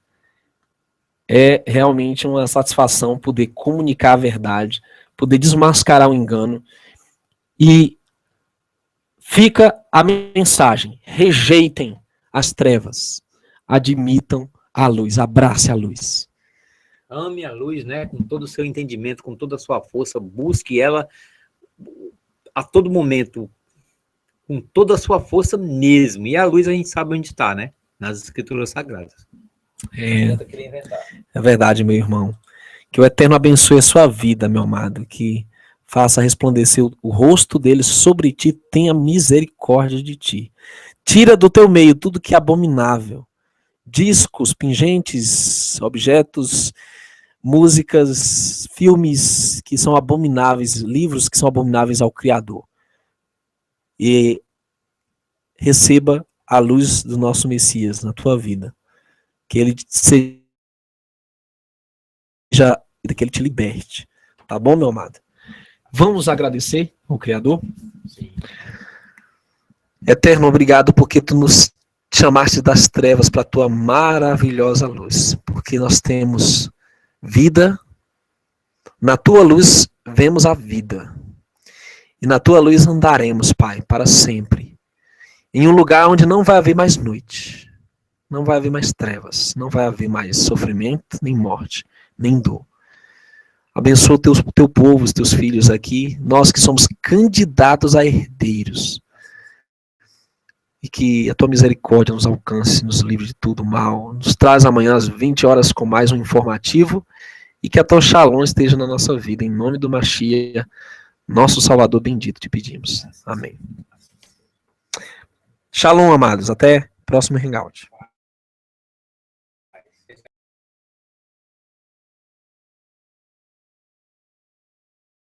é realmente uma satisfação poder comunicar a verdade, poder desmascarar o engano. E fica a mensagem: rejeitem as trevas, admitam a luz, abrace a luz. Ame a luz, né? Com todo o seu entendimento, com toda a sua força, busque ela a todo momento, com toda a sua força mesmo. E a luz a gente sabe onde está, né? Nas Escrituras Sagradas. É verdade, meu irmão. Que o Eterno abençoe a sua vida, meu amado. Que faça resplandecer o rosto dele sobre ti, tenha misericórdia de ti. Tira do teu meio tudo que é abominável. Discos, pingentes, objetos, músicas, filmes que são abomináveis, livros que são abomináveis ao Criador. E receba a luz do nosso Messias na tua vida. Que ele seja, que ele te liberte. Tá bom, meu amado? Vamos agradecer ao Criador? Sim. Eterno, obrigado porque tu nos chamaste das trevas para a tua maravilhosa luz. Porque nós temos vida, na tua luz vemos a vida. E na tua luz andaremos, Pai, para sempre. Em um lugar onde não vai haver mais noite. Não vai haver mais trevas, não vai haver mais sofrimento, nem morte, nem dor. Abençoa o teu povo, os teus filhos aqui, nós que somos candidatos a herdeiros. E que a tua misericórdia nos alcance, nos livre de tudo mal. Nos traz amanhã às 20 horas com mais um informativo e que a tua Shalom esteja na nossa vida. Em nome do Mashiach, nosso Salvador bendito, te pedimos. Amém. Shalom, amados. Até o próximo Hangout.